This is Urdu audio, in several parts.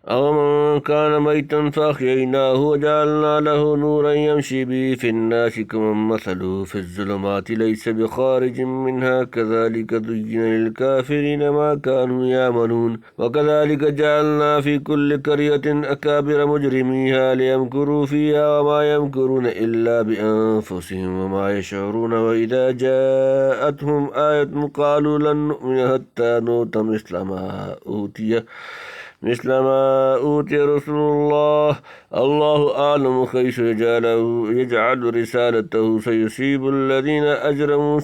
أَوَمَنْ كَانَ مَيْتًا فَأَحْيَيْنَاهُ وَجَعَلْنَا لَهُ نُورًا يَمْشِي بِهِ فِي النَّاسِ كَمَنْ مَثَلُهُ فِي الظُّلُمَاتِ لَيْسَ بِخَارِجٍ مِنْهَا كَذَلِكَ زُيِّنَ لِلْكَافِرِينَ مَا كَانُوا يَعْمَلُونَ وَكَذَلِكَ جَعَلْنَا فِي كُلِّ قَرْيَةٍ أَكَابِرَ مُجْرِمِيهَا لِيَمْكُرُوا فِيهَا وَمَا يَمْكُرُونَ إِلَّا بِأَنفُسِهِمْ وَمَا يَشْعُرُونَ وَإِذَا جَاءَتْهُمْ آيَةٌ قَالُوا لَن نُّؤْمِنَ حَتَّى نُؤْتَ مثل ما أوتي رسول الله أعلم حيث يجعل رسالته سيصيب الذين أجرموا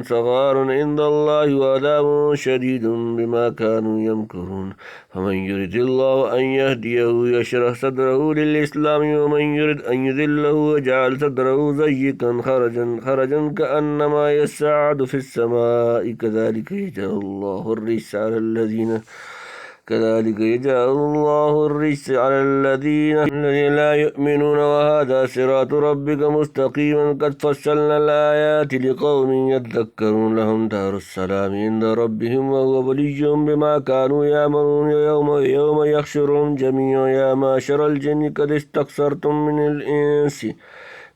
صغار عند الله وعذاب شديد بما كانوا يمكرون فمن يرد الله أن يهديه يشرح صدره للإسلام ومن يرد أن يذله يجعل صدره ضيقا خرجا كأنما يصعد في السماء كذلك يجعل الله الرجس على الذين لا يؤمنون وهذا صراط ربك مستقيما قد فصلنا الآيات لقوم يذكرون لهم دار السلام عند ربهم وهو وليهم بما كانوا يعملون يوم يحشرهم جميعا يا معشر الجن قد استكثرتم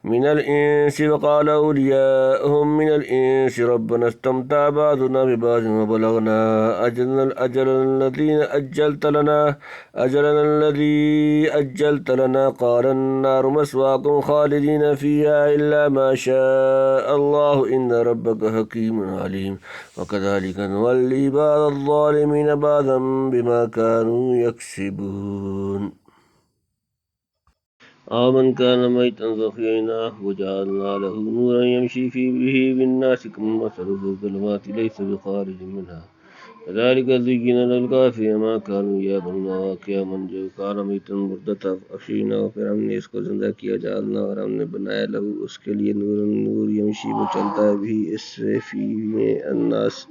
من الإنس وقال أولياؤهم من الإنس ربنا استمتع بعضنا ببعض وبلغنا أجلنا الذي أجلت لنا قال النار مسواكم خالدين فيها إلا ما شاء الله إن ربك حكيم عليم وكذلك نولي بعض الظالمين بعضا بما كانوا يكسبون آمن كان ميتا فأحييناه وجعلنا له نورا يمشي به بالناس كمن مثله في الظلمات ليس بخارج منها كذلك زين للكافرين ما كانوا يعملون واقعہ من جو کان میتا مردہ تھا فأحییناہ پھر ہم نے اس کو زندہ کیا جعلنا اور ہم نے بنایا لہو اس کے لیے نور یمشی وہ چلتا ہے بھی اس سے فی میں الناس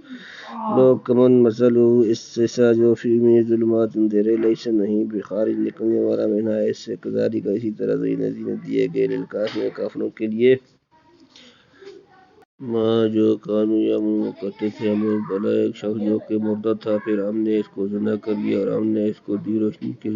لوگ کمن مثلہ اس سے سا جو فی میں ظلمات اندھیرے لیس نہیں بخارج نکلنے والا منہا اس سے کذالک اسی طرح زین دیے گئے للکافرین کافروں کے لیے ماں جو کانو یعملون کرتے تھے ہمیں بھلا ایک شخص جو کہ مردہ تھا پھر ہم نے اس کو زندہ کر لیا اور ہم نے اس کو دی روشنی کے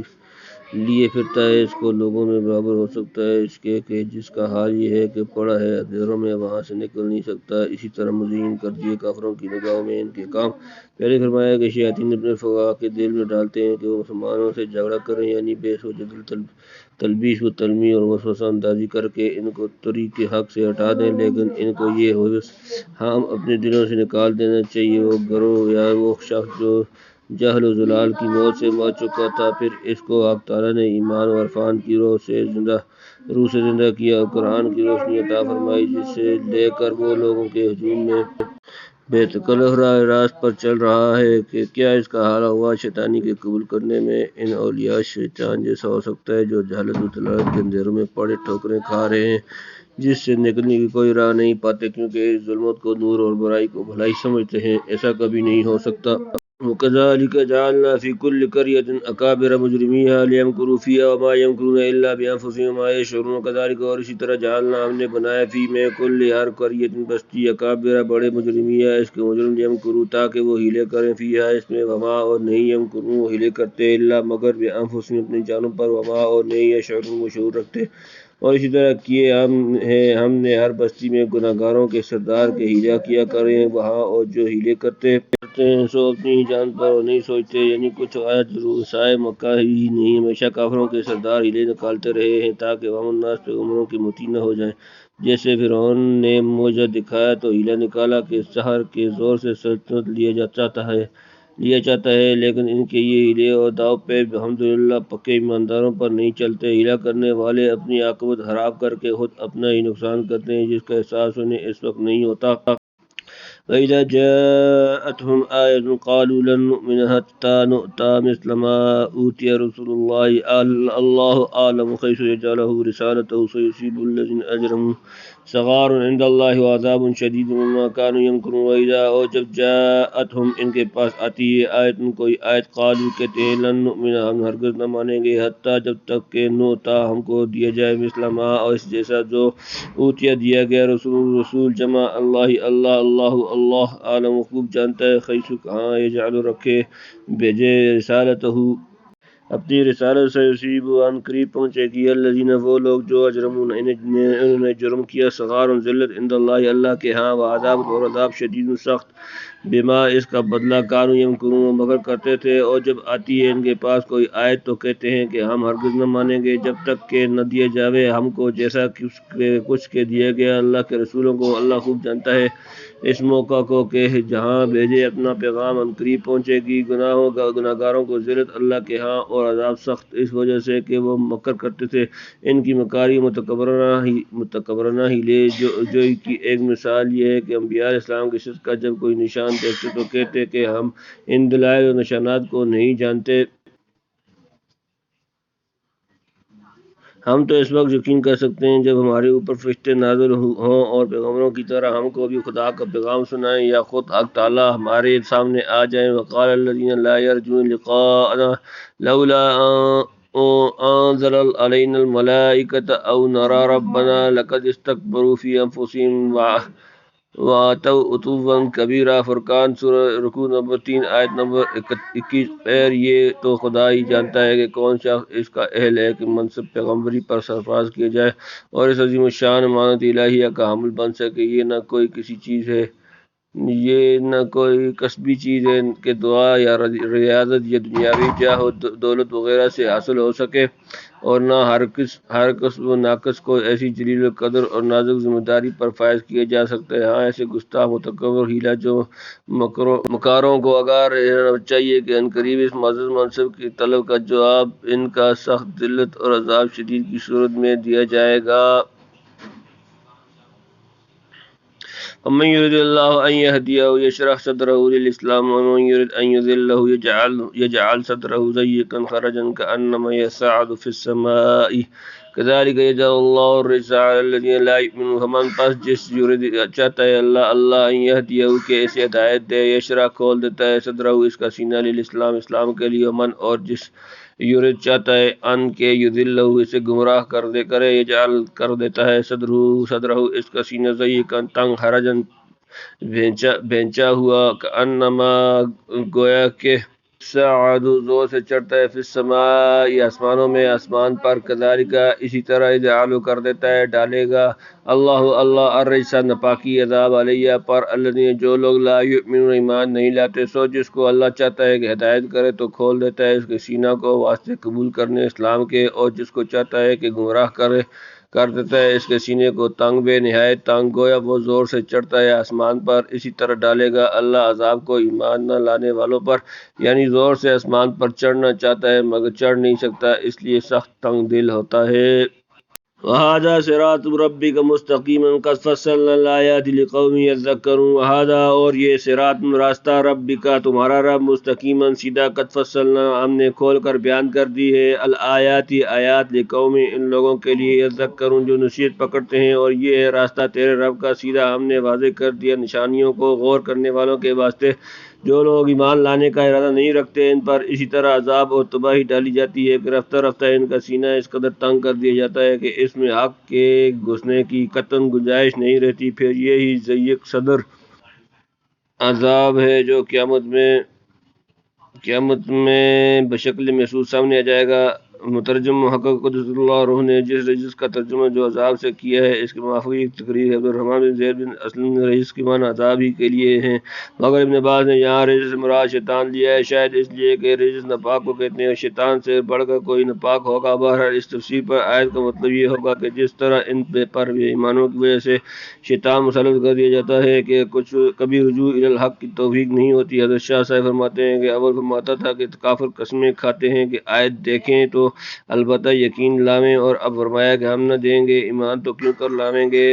لیے پھرتا ہے اس کو لوگوں میں برابر ہو سکتا ہے اس کے کہ جس کا حال یہ ہے کہ پڑا ہے اندھیروں میں وہاں سے نکل نہیں سکتا اسی طرح مزین کر دیے کافروں کی نگاہوں میں ان کے کام پہلے فرمایا کہ شیاطین اپنے فقہا کے دل میں ڈالتے ہیں کہ وہ مسلمانوں سے جھگڑا کریں یعنی بحث و جدل تلبیس و تلمی اور وسوسہ اندازی کر کے ان کو طریق حق سے ہٹا دیں لیکن ان کو یہ ہوس ہم اپنے دلوں سے نکال دینا چاہیے وہ گروہ یا وہ شخص جو جہل و ضلال کی موت سے مر چکا تھا پھر اس کو حق تعالیٰ نے ایمان و عرفان کی روح سے زندہ کیا اور قرآن کی روشنی عطا فرمائی جس سے لے کر وہ لوگوں کے ہجوم میں بے تکلف راہ راست پر چل رہا ہے کہ کیا اس کا حال ہوا شیطانی کے قبول کرنے میں ان اولیاء شیطان جیسا ہو سکتا ہے جو جہالت و ضلالت کے اندھیروں میں پڑے ٹھوکریں کھا رہے ہیں جس سے نکلنے کی کوئی راہ نہیں پاتے کیونکہ اس ظلمت کو نور اور برائی کو بھلائی سمجھتے ہیں ایسا کبھی نہیں ہو سکتا وَكَذَلِكَ جَعَلْنَا فِي كُلِّ قَرْيَةٍ أَكَابِرَ مُجْرِمِيهَا لِيَمْكُرُوا فِيهَا وَمَا يَمْكُرُونَ إِلَّا بِأَنفُسِهِمْ وَمَا يَشْعُرُونَ وَكَذَلِكَ اور اسی طرح جعلنا ہم نے بنایا فی میں کل ہر قریۃ بستی اکابر بڑے مجرمیہ اس کے مجرم یمکروا تاکہ وہ ہیلے کریں فیہا اس میں وما اور نہیں یمکرون وہ ہیلے کرتے الا مگر بانفسہم اپنی جانوں پر وما اور نہیں یشعرون وہ شعور رکھتے اور اسی طرح کیے ہم نے ہر بستی میں گناہگاروں کے سردار کے ہیلا کیا کریں وہاں اور جو ہیلے کرتے ہیں سو اپنی ہی جان پر اور نہیں سوچتے یعنی کچھ آیت سائے مکہ ہی نہیں ہمیشہ کافروں کے سردار ہیلے نکالتے رہے ہیں تاکہ وہ الناس پیغمبروں کی مطیع نہ ہو جائیں جیسے فرعون نے معجزہ دکھایا تو ہیلا نکالا کہ سحر کے زور سے سلطنت لیا چاہتا ہے لیکن ان کے یہ ہیلے اور داؤ پیچ الحمدللہ پکے ایمانداروں پر نہیں چلتے ہیلا کرنے والے اپنی عاقبت خراب کر کے خود اپنا ہی نقصان کرتے ہیں جس کا احساس انہیں اس وقت نہیں ہوتا وَإِذَا جَاءَتْهُمْ آيَةٌ قَالُوا لَن نُّؤْمِنَ حَتَّى نُؤْتَىٰ مِثْلَ مَا أُوتِيَ رُسُلُ اللَّهِ اللَّهُ أَعْلَمُ حَيْثُ يَجْعَلُ رِسَالَتَهُ سَيُصِيبُ الَّذِينَ أَجْرَمُوا صغار عند اللہ وعذاب شدید مما كانوا يمكرون وإذا اور جب جاءتهم ان کے پاس آتی ہے آیت کوئی آیت قالوا کہتے ہیں لن نؤمن ہم ہرگز نہ مانیں گے حتیٰ جب تک کہ نوتا ہم کو دیا جائے مثل ما اور اس جیسا جو اوتیا دیا گیا رسول جمع اللہ عالم خوب جانتا ہے خیسو کہاں یجعل رکھے بھیجے رسالتہ اپنی رسالت سے یصیب ان قریب پہنچے گی الذین وہ لوگ جو اجرمون انہوں نے جرم کیا صغار ذلت عند اللہ اللہ کے ہاں و عذاب اور عذاب شدید سخت بما اس کا بدلہ کانوا یمکرون مگر کرتے تھے اور جب آتی ہے ان کے پاس کوئی آیت تو کہتے ہیں کہ ہم ہرگز نہ مانیں گے جب تک کہ نہ دیا جاوے ہم کو جیسا کچھ کے دیا گیا اللہ کے رسولوں کو اللہ خوب جانتا ہے اس موقع کو کہ جہاں بھیجے اپنا پیغام ان قریب پہنچے گی گناہ گاروں کو ذلت اللہ کے ہاں اور عذاب سخت اس وجہ سے کہ وہ مکر کرتے تھے ان کی مکاری متکبرانہ ہی لے جو کی ایک مثال یہ ہے کہ انبیاء علیہ السلام کے صدق کا جب کوئی نشان دیکھتے تو کہتے کہ ہم ان دلائل و نشانات کو نہیں جانتے ہم تو اس وقت یقین کر سکتے ہیں جب ہمارے اوپر فرشتے نازل ہوں اور پیغمبروں کی طرح ہم کو بھی خدا کا پیغام سنائیں یا خود حق تعالی ہمارے سامنے آ جائیں وقال الذین لا یرجون لقاءنا لولا انزل علینا الملائکۃ او نرى ربنا لقد استكبروا فی انفسهم واتوا عتوا کبیرہ فرقان سورہ رکوع نمبر 3 آیت نمبر 21 خیر یہ تو خدا ہی جانتا ہے کہ کون شخص اس کا اہل ہے کہ منصب پیغمبری پر سرفراز کیا جائے اور اس عظیم الشان امانت الہیہ کا حامل بن سکے یہ نہ کوئی کسی چیز ہے یہ نہ کوئی کسبی چیز ہے کہ دعا یا ریاضت یا دنیاوی جاہ و دولت وغیرہ سے حاصل ہو سکے اور نہ ہر کسب و ناقص کو ایسی جلیل القدر اور نازک ذمہ داری پر فائز کیا جا سکتا ہے ہاں ایسے گستاخ متکبر ہیلا جو مکاروں کو آگاہ رہنا چاہیے کہ عنقریب اس معزز منصب کی طلب کا جواب ان کا سخت ذلت اور عذاب شدید کی صورت میں دیا جائے گا ومن يرد الله أن يهديه يشرح صدره للإسلام ومن يرد أن يضله يجعل صدره ضيقا حرجا كأنما يصعد في السماء كذلك يجعل الله الرجس على الذين لا يؤمنون فمن پس جس یرید چاہتا ہے اللہ ان يهديه کہ اسے ہدایت دے یشرح کھول دیتا ہے صدرہ اس کا سینہ للاسلام اسلام کے لیے ومن اور جس یورد چاہتا ہے ان کے یذلہ اسے گمراہ کرے یجعل کر دیتا ہے صدرہ اس کا سینہ ضیقا تنگ حرجن بھینچا ہوا کانما گویا کہ سعد زور سے چڑھتا ہے فی السماء آسمانوں میں آسمان پر کذالک اسی طرح یجعل کر دیتا ہے ڈالے گا اللہ الرجس ناپاکی عذاب علیہ پر الذین جو لوگ لا یؤمنون ایمان نہیں لاتے سو جس کو اللہ چاہتا ہے کہ ہدایت کرے تو کھول دیتا ہے اس کے سینہ کو واسطے قبول کرنے اسلام کے اور جس کو چاہتا ہے کہ گمراہ کر دیتا ہے اس کے سینے کو تنگ بے نہایت تنگ گویا وہ زور سے چڑھتا ہے آسمان پر اسی طرح ڈالے گا اللہ عذاب کو ایمان نہ لانے والوں پر یعنی زور سے آسمان پر چڑھنا چاہتا ہے مگر چڑھ نہیں سکتا اس لیے سخت تنگ دل ہوتا ہے وَهَذَا صِرَاطُ رَبِّكَ مُسْتَقِيمًا قَدْ فَصَّلْنَا الْآيَاتِ لِقَوْمٍ يَذَّكَّرُونَ وَهَذَا اور یہ صراط راستہ ربک تمہارا رب مستقیما سیدھا قد فصلنا ہم نے کھول کر بیان کر دی ہے الآیات آیات لقوم ان لوگوں کے لیے یذکرون جو نصیحت پکڑتے ہیں اور یہ ہے راستہ تیرے رب کا سیدھا ہم نے واضح کر دیا نشانیوں کو غور کرنے والوں کے واسطے جو لوگ ایمان لانے کا ارادہ نہیں رکھتے ان پر اسی طرح عذاب اور تباہی ڈالی جاتی ہے کہ رفتہ رفتہ ان کا سینہ اس قدر تنگ کر دیا جاتا ہے کہ اس میں حق کے گھسنے کی قطعاً گنجائش نہیں رہتی پھر یہی ضیق صدر عذاب ہے جو قیامت میں بشکل محسوس سامنے آ جائے گا مترجم محقق قدس اللہ روح نے جس رجس کا ترجمہ جو عذاب سے کیا ہے اس کے موافقی تقریر عبدالرحمن بن زید بن اسلم رجس کی معنی عذاب ہی کے لیے ہیں مگر ابن عباس نے یہاں رجس مراد شیطان لیا ہے شاید اس لیے کہ رجس ناپاک کو کہتے ہیں شیطان سے بڑھ کر کوئی ناپاک ہوگا بہرحال اس تفسیر پر آیت کا مطلب یہ ہوگا کہ جس طرح ان پر ایمانوں کی وجہ سے شیطان مسلط کر دیا جاتا ہے کہ کبھی رجوع الی الحق کی توفیق نہیں ہوتی حضرت شاہ صاحب فرماتے ہیں کہ اول فرماتا تھا کہ کافر قسمیں کھاتے ہیں کہ آیت دیکھیں تو البتہ یقین لاویں اور اب فرمایا کہ ہم نہ دیں گے ایمان تو کیوں کر لاویں گے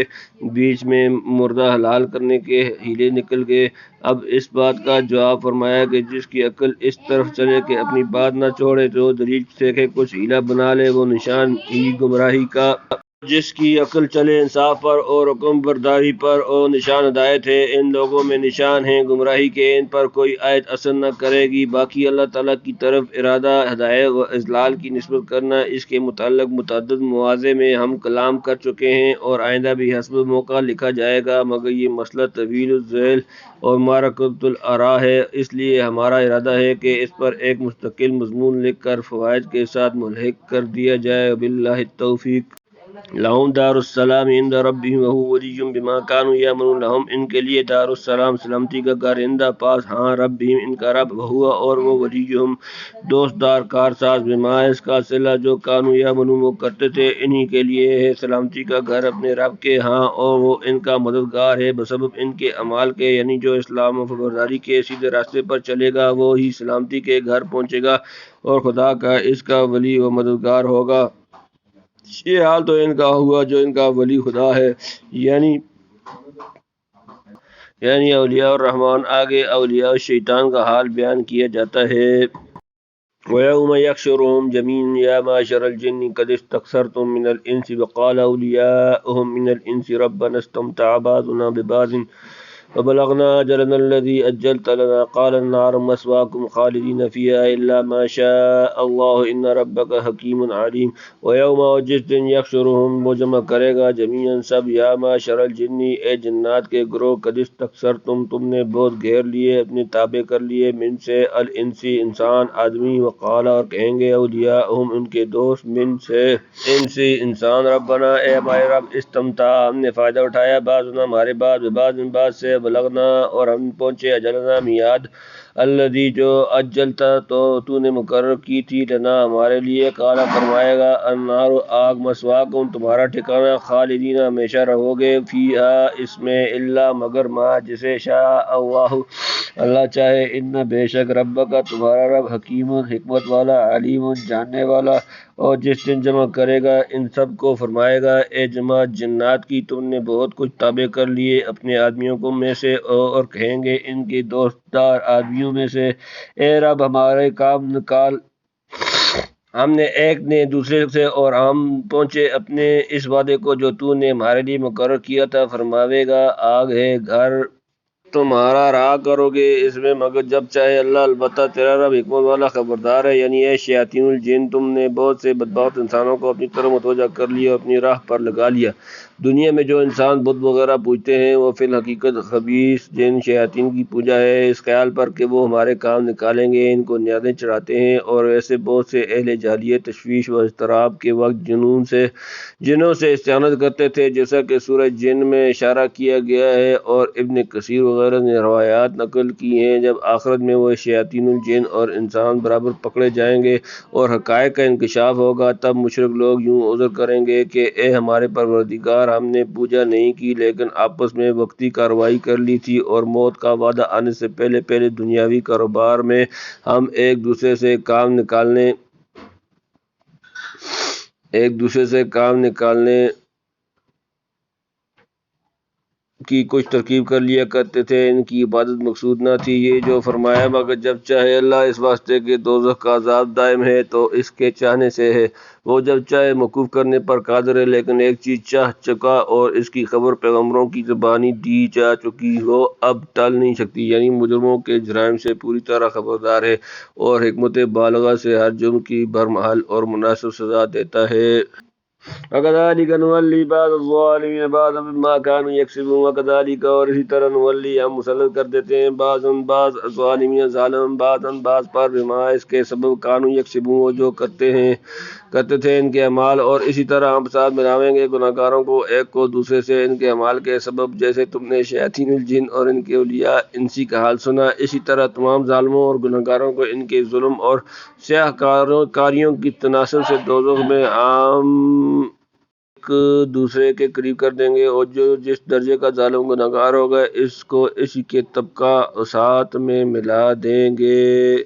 بیچ میں مردہ حلال کرنے کے ہیلے نکل گئے اب اس بات کا جواب فرمایا کہ جس کی عقل اس طرف چلے کہ اپنی بات نہ چھوڑے تو دلیل سے کہ کچھ ہیلا بنا لے وہ نشان ہی گمراہی کا جس کی عقل چلے انصاف پر اور حکم برداری پر، اور نشان ہدایت ہے، ان لوگوں میں نشان ہیں گمراہی کے، ان پر کوئی آیت اثر نہ کرے گی۔ باقی اللہ تعالیٰ کی طرف ارادہ ہدایت و اضلال کی نسبت کرنا، اس کے متعلق متعدد مواضع میں ہم کلام کر چکے ہیں اور آئندہ بھی حسب موقع لکھا جائے گا، مگر یہ مسئلہ طویل الذیل اور معرکۃ الآراء ہے، اس لیے ہمارا ارادہ ہے کہ اس پر ایک مستقل مضمون لکھ کر فوائد کے ساتھ ملحق کر دیا جائے۔ باللہ التوفیق۔ لہم دار السلام عند ربہم وہو ولیہم بما کانوا یعملون، لہم ان کے لیے دار السلام سلامتی کا گھر، عند پاس، ہاں، ربہم ان کا رب، وہو اور وہ، ولیہم دوست دار کارساز، بما اس کا صلہ جو کانوا یعملون وہ کرتے تھے، انہی کے لیے ہے سلامتی کا گھر اپنے رب کے ہاں، اور وہ ان کا مددگار ہے بسبب ان کے اعمال کے، یعنی جو اسلام و فرمانبرداری کے سیدھے راستے پر چلے گا وہ ہی سلامتی کے گھر پہنچے گا اور خدا کا اس کا ولی و مددگار ہوگا۔ یہ حال تو ان کا ہوا جو ان کا ولی خدا ہے، یعنی اولیاء الرحمن۔ آگے اولیاء الشیطان کا حال بیان کیا جاتا ہے۔ وَيَوْمَ يَحْشُرُهُمْ جَمِيعًا يَا مَعْشَرَ الْجِنِّ قَدِ اسْتَكْثَرْتُم مِّنَ الْإِنسِ وَقَالَ أَوْلِيَاؤُهُم مِّنَ الْإِنسِ رَبَّنَا اسْتَمْتَعَ بَعْضُنَا بِبَعْضٍ وَبَلَغْنَا أَجَلَنَا الَّذِي أَجَّلْتَ لَنَا قَالَ النَّارُ مَثْوَاكُمْ خَالِدِينَ فِيهَا إِلَّا مَا شَاءَ اللَّهُ إِنَّ رَبَّكَ حَكِيمٌ عَلِيمٌ۔ وَيَوْمَ اور جس دن يَحْشُرُهُمْ وہ جمع کرے گا جمیعاً سب، یا معشر الجن اے جنات کے گروہ، قد استکثرتم تم نے بہت گھیر لیے، اپنے تابع کر لیے، من سے الانسی انسان آدمی، وقال اور کہیں گے اولیاءہم ان کے دوست، من سے انسی انسان، ربنا اے ہمارے رب، استمتع ہم نے فائدہ اٹھایا، بعضنا ہمارے بعض، بعض سے، بلغنا اور ہم پہنچے، اجلنا میعاد، الذی جو اجلتا تو نے مقرر کی تھی، لنا ہمارے لیے، قالا فرمائے گا، النار آگ، مسواکم تمہارا ٹھکانہ، خالدین ہمیشہ رہو گے، فیہا اس میں، الا مگر ما جسے، شاء اللہ چاہے، ان بے شک ربک تمہارا رب، حکیم حکمت والا، علیم جاننے والا۔ اور جس دن جمع کرے گا ان سب کو، فرمائے گا اے جماعت جنات کی، تم نے بہت کچھ تابع کر لیے اپنے آدمیوں کو میں سے، اور کہیں گے ان کے دوست دار آدمیوں میں سے، اے رب ہمارے کام نکال، ہم نے ایک نے دوسرے سے اور ہم پہنچے اپنے اس وعدے کو جو تو نے ہمارے لیے مقرر کیا تھا۔ فرماوے گا آگ ہے گھر تمہارا، رہا کرو گے اس میں مگر جب چاہے اللہ، البتہ تیرا رب حکمت والا خبردار ہے۔ یعنی اے شیاطین الجن، تم نے بہت سے بدبخت انسانوں کو اپنی طرف متوجہ کر لیا اور اپنی راہ پر لگا لیا۔ دنیا میں جو انسان بت وغیرہ پوجتے ہیں وہ فی الحقیقت خبیث جن شیاطین کی پوجا ہے، اس خیال پر کہ وہ ہمارے کام نکالیں گے، ان کو نیازیں چڑھاتے ہیں، اور ایسے بہت سے اہل جاہلیت تشویش و اضطراب کے وقت جنوں سے استعانت کرتے تھے، جیسا کہ سورہ جن میں اشارہ کیا گیا ہے اور ابن کثیر وغیرہ نے روایات نقل کی ہیں۔ جب آخرت میں وہ شیاطین الجن اور انسان برابر پکڑے جائیں گے اور حقائق کا انکشاف ہوگا، تب مشرک لوگ یوں عذر کریں گے کہ اے ہمارے پروردگار، ہم نے پوجا نہیں کی لیکن آپس میں وقتی کارروائی کر لی تھی، اور موت کا وعدہ آنے سے پہلے دنیاوی کاروبار میں ہم ایک دوسرے سے کام نکالنے کی کچھ ترکیب کر لیا کرتے تھے، ان کی عبادت مقصود نہ تھی۔ یہ جو فرمایا مگر جب چاہے اللہ، اس واسطے کہ دوزخ کا عذاب دائم ہے تو اس کے چاہنے سے ہے، وہ جب چاہے موقوف کرنے پر قادر ہے، لیکن ایک چیز چاہ چکا اور اس کی خبر پیغمبروں کی زبانی دی جا چکی ہو، اب ٹل نہیں سکتی، یعنی مجرموں کے جرائم سے پوری طرح خبردار ہے اور حکمت بالغہ سے ہر جرم کی برمحل اور مناسب سزا دیتا ہے۔ وَكَذَلِكَ نُوَلِّي بَعْضَ الظَّالِمِينَ بَعْضًا بِمَا كَانُوا يَكْسِبُونَ وَكَذَلِكَ اور اسی طرح نولی ہم مسلط کر دیتے ہیں، بعض ظالمین ظالم بعض پر، بما اس کے سبب، کانوا یکسبون وہ جو کرتے تھے ان کے اعمال، اور اسی طرح ہم ساتھ ملاویں گے گناہگاروں کو ایک کو دوسرے سے ان کے اعمال کے سبب، جیسے تم نے شیاطین الجن اور ان کے اولیاء انسی کا حال سنا، اسی طرح تمام ظالموں اور گناہگاروں کو ان کے ظلم اور سیاہ کاریوں کی تناسب سے دوزخ میں ہم ایک دوسرے کے قریب کر دیں گے، اور جو جس درجے کا ظالم گناہگار ہوگا اس کو اسی کے طبقہ ساتھ میں ملا دیں گے۔